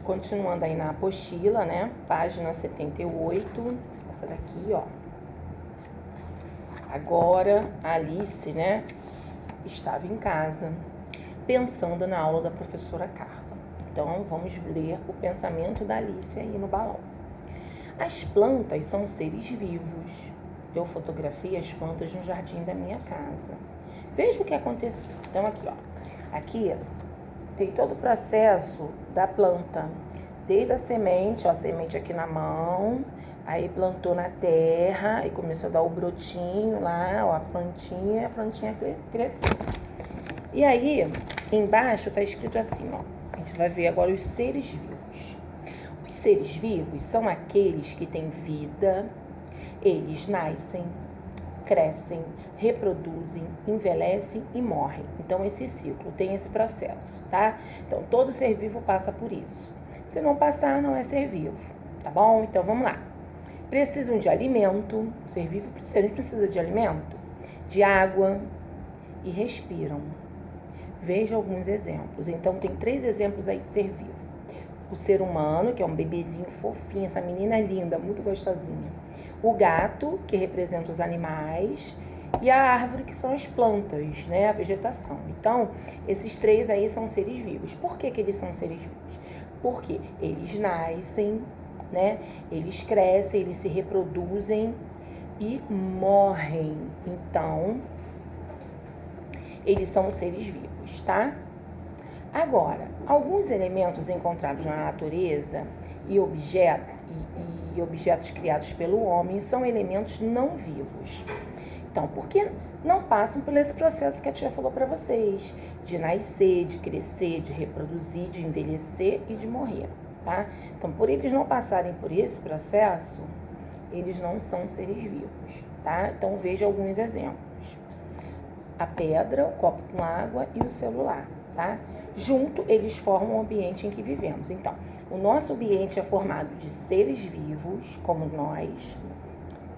continuando aí na apostila, né? Página 78, essa daqui, ó. Agora, a Alice, né, estava em casa, pensando na aula da professora Carla. Então, vamos ler o pensamento da Alice aí no balão. As plantas são seres vivos. Eu fotografei as plantas no jardim da minha casa. Veja o que aconteceu. Então, aqui, ó. Aqui tem todo o processo da planta. Desde a semente, ó, a semente aqui na mão, aí plantou na terra e começou a dar o brotinho lá, ó, a plantinha cresceu. E aí, embaixo tá escrito assim, ó. A gente vai ver agora os seres vivos. Os seres vivos são aqueles que têm vida, eles nascem, crescem, reproduzem, envelhecem e morrem. Então, esse ciclo tem esse processo, tá? Então, todo ser vivo passa por isso. Se não passar, não é ser vivo, tá bom? Então, vamos lá. Precisam de alimento, ser vivo precisa de alimento, de água e respiram. Veja alguns exemplos. Então, tem 3 exemplos aí de ser vivo. O ser humano, que é um bebezinho fofinho, essa menina é linda, muito gostosinha. O gato, que representa os animais, e a árvore, que são as plantas, né, a vegetação. Então, esses 3 aí são seres vivos. Por que eles são seres vivos? Porque eles nascem, né, eles crescem, eles se reproduzem e morrem. Então, eles são seres vivos, tá? Agora, alguns elementos encontrados na natureza e objetos criados pelo homem são elementos não vivos. Então, porque não passam por esse processo que a tia falou para vocês, de nascer, de crescer, de reproduzir, de envelhecer e de morrer, tá? Então, por eles não passarem por esse processo, eles não são seres vivos, tá? Então, veja alguns exemplos. A pedra, o copo com água e o celular, tá? Junto, eles formam o ambiente em que vivemos. Então, o nosso ambiente é formado de seres vivos, como nós,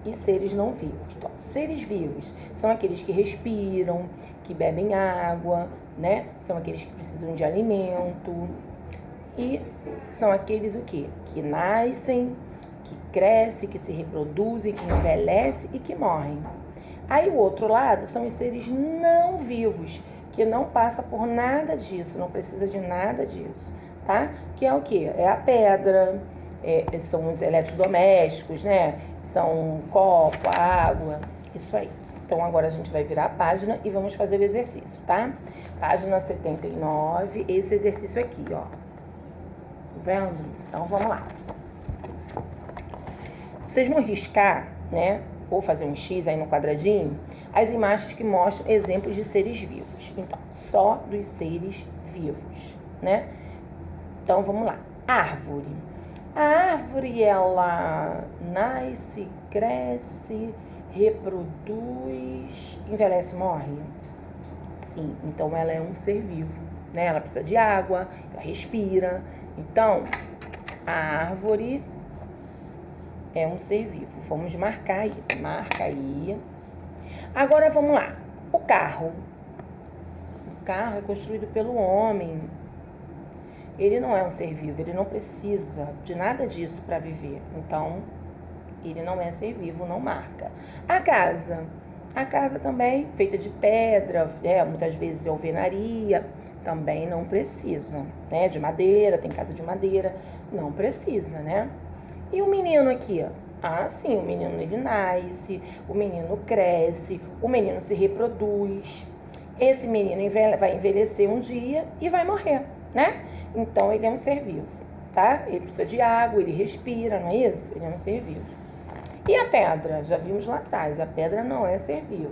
e seres não vivos. Então, seres vivos são aqueles que respiram, que bebem água, né? São aqueles que precisam de alimento. E são aqueles o quê? Que nascem, que crescem, que se reproduzem, que envelhecem e que morrem. Aí o outro lado são os seres não vivos, que não passa por nada disso, não precisa de nada disso, tá? Que é o quê? É a pedra, são os eletrodomésticos, né? São o copo, a água, isso aí. Então, agora a gente vai virar a página e vamos fazer o exercício, tá? Página 79, esse exercício aqui, ó. Tá vendo? Então, vamos lá. Vocês vão riscar, né? Ou fazer um X aí no quadradinho, as imagens que mostram exemplos de seres vivos. Então, só dos seres vivos, né? Então, vamos lá. Árvore. A árvore, ela nasce, cresce, reproduz, envelhece e morre? Sim, então ela é um ser vivo, né? Ela precisa de água, ela respira. Então, a árvore é um ser vivo. Vamos marcar aí. Marca aí. Agora, vamos lá. O carro. O carro é construído pelo homem. Ele não é um ser vivo, ele não precisa de nada disso para viver. Então, ele não é ser vivo, não marca. A casa também, feita de pedra, muitas vezes de alvenaria, também não precisa, né? De madeira, tem casa de madeira, não precisa, né? E o menino aqui, ó? Ah, sim, o menino ele nasce, o menino cresce, o menino se reproduz. Esse menino vai envelhecer um dia e vai morrer, né? Então, ele é um ser vivo, tá? Ele precisa de água, ele respira, não é isso? Ele é um ser vivo. E a pedra? Já vimos lá atrás, a pedra não é ser vivo.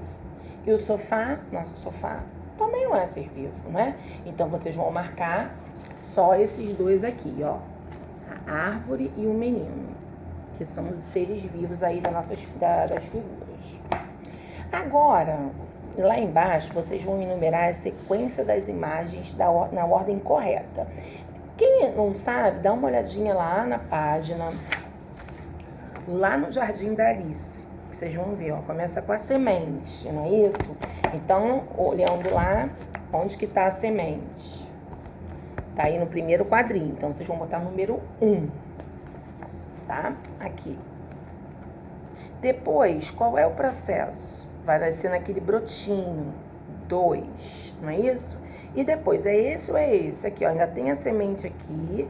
E o sofá, nosso sofá, também não é ser vivo, né? Então, vocês vão marcar só esses 2 aqui, ó. A árvore e o menino, que são os seres vivos aí das figuras. Agora, lá embaixo, vocês vão enumerar a sequência das imagens na ordem correta. Quem não sabe, dá uma olhadinha lá na página, lá no Jardim da Alice. Vocês vão ver, ó, começa com a semente, não é isso? Então, olhando lá, onde que tá a semente? Tá aí no primeiro quadrinho. Então, vocês vão botar o número 1. Tá? Aqui. Depois, qual é o processo? Vai nascer naquele brotinho. 2, não é isso? E depois, é esse ou é esse? Aqui, ó, ainda tem a semente aqui.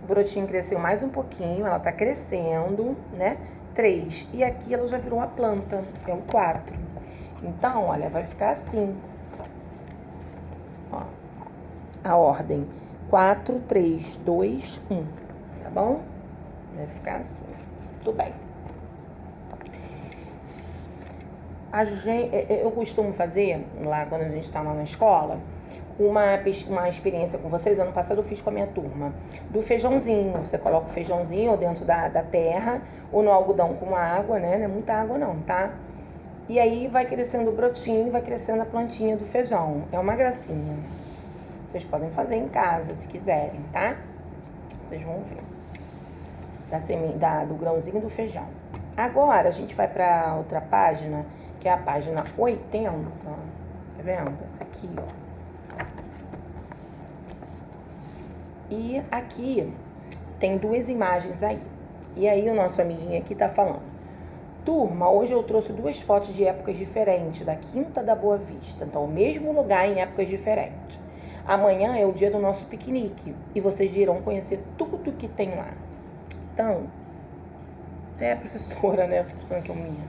O brotinho cresceu mais um pouquinho, ela tá crescendo, né? 3. E aqui ela já virou a planta, é o 4. Então, olha, vai ficar assim. Ó, a ordem. 4, 3, 2, 1. Tá bom? Vai ficar assim. Tudo bem. Eu costumo fazer, lá quando a gente tá lá na escola, uma experiência com vocês. Ano passado eu fiz com a minha turma, do feijãozinho. Você coloca o feijãozinho dentro da terra, ou no algodão com água, né? Não é muita água não, tá? E aí vai crescendo o brotinho, vai crescendo a plantinha do feijão. É uma gracinha. Vocês podem fazer em casa, se quiserem, tá? Vocês vão ver. Do grãozinho do feijão. Agora, a gente vai pra outra página, que é a página 80. Tá vendo? Essa aqui, ó. E aqui tem 2 imagens aí. E aí o nosso amiguinho aqui tá falando: turma, hoje eu trouxe 2 fotos de épocas diferentes, da Quinta da Boa Vista. Então, o mesmo lugar em épocas diferentes. Amanhã é o dia do nosso piquenique e vocês irão conhecer tudo que tem lá. Então, é a professora, né? A professora que é minha.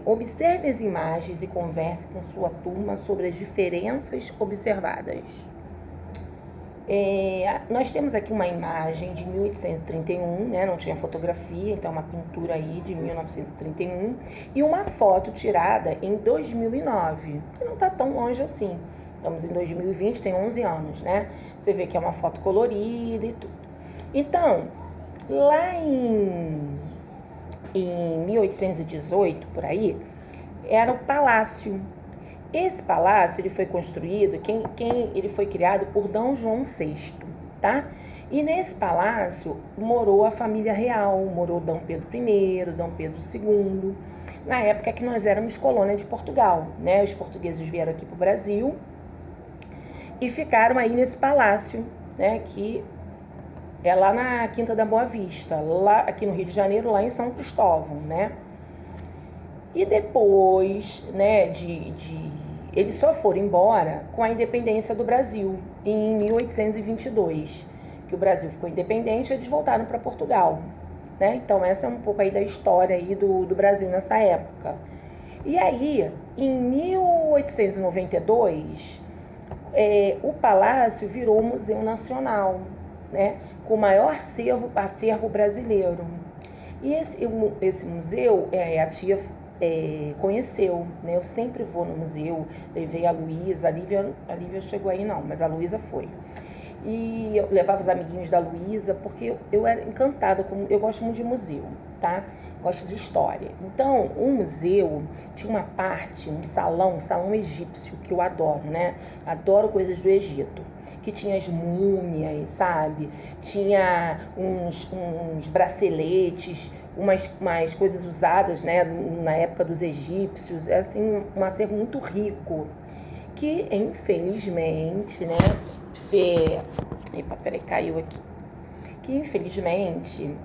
Observe as imagens e converse com sua turma sobre as diferenças observadas. Nós temos aqui uma imagem de 1831, né? Não tinha fotografia, então uma pintura aí de 1931, e uma foto tirada em 2009, que não tá tão longe assim. Estamos em 2020, tem 11 anos, né? Você vê que é uma foto colorida e tudo. Então, lá em 1818, por aí, era o palácio. Esse palácio, ele foi construído, ele foi criado por D. João VI, tá? E nesse palácio morou a família real, morou D. Pedro I, D. Pedro II, na época que nós éramos colônia de Portugal, né? Os portugueses vieram aqui pro Brasil e ficaram aí nesse palácio, né? Que é lá na Quinta da Boa Vista, lá aqui no Rio de Janeiro, lá em São Cristóvão, né? E depois, né, eles só foram embora com a independência do Brasil, em 1822, que o Brasil ficou independente e eles voltaram para Portugal, né? Então, essa é um pouco aí da história aí do Brasil nessa época. E aí, em 1892, o palácio virou Museu Nacional, né? Com o maior acervo brasileiro. E esse museu, a tia conheceu, né? Eu sempre vou no museu, levei a Luísa, a Lívia chegou aí não, mas a Luísa foi. E eu levava os amiguinhos da Luísa, porque eu era encantada, eu gosto muito de museu, tá? Gosto de história. Então, o museu tinha uma parte, um salão egípcio, que eu adoro, né? Adoro coisas do Egito. Que tinha as múmias, sabe? Tinha uns braceletes, umas coisas usadas, né, na época dos egípcios. É assim, um acervo muito rico, que infelizmente, né, epa, peraí, caiu aqui. Que infelizmente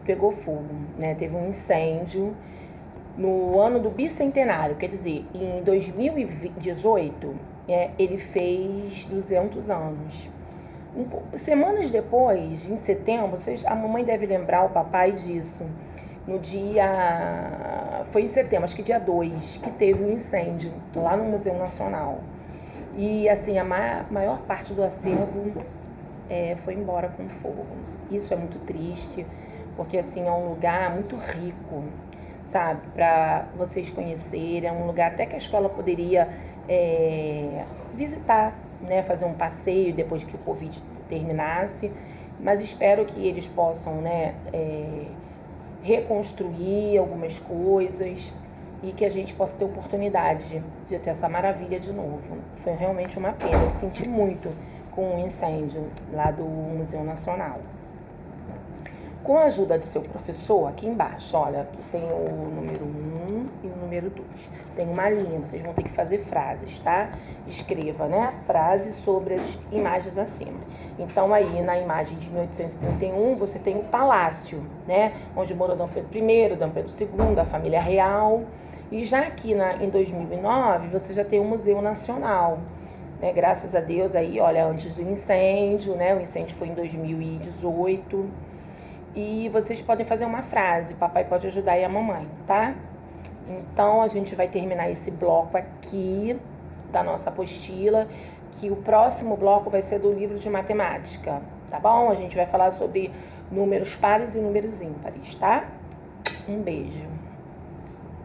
pegou fogo, né? Teve um incêndio no ano do bicentenário, quer dizer, em 2018, ele fez 200 anos. Semanas depois, em setembro, a mamãe deve lembrar, o papai disso, no dia... Foi em setembro, acho que dia 2, que teve um incêndio lá no Museu Nacional. E, assim, a maior parte do acervo foi embora com fogo. Isso é muito triste, porque, assim, é um lugar muito rico, sabe? Para vocês conhecerem, é um lugar até que a escola poderia visitar, né? Fazer um passeio depois que o Covid terminasse, mas espero que eles possam, né, reconstruir algumas coisas e que a gente possa ter oportunidade de ter essa maravilha de novo. Foi realmente uma pena, eu senti muito com o incêndio lá do Museu Nacional. Com a ajuda do seu professor, aqui embaixo, olha, aqui tem o número 1 e o número 2. Tem uma linha, vocês vão ter que fazer frases, tá? Escreva, né? Frases sobre as imagens acima. Então, aí, na imagem de 1831, você tem o palácio, né? Onde morou Dom Pedro I, Dom Pedro II, a família real. E já aqui em 2009, você já tem o Museu Nacional. Né? Graças a Deus, aí, olha, antes do incêndio, né? O incêndio foi em 2018. E vocês podem fazer uma frase, papai pode ajudar e a mamãe, tá? Então, a gente vai terminar esse bloco aqui da nossa apostila, que o próximo bloco vai ser do livro de matemática, tá bom? A gente vai falar sobre números pares e números ímpares, tá? Um beijo.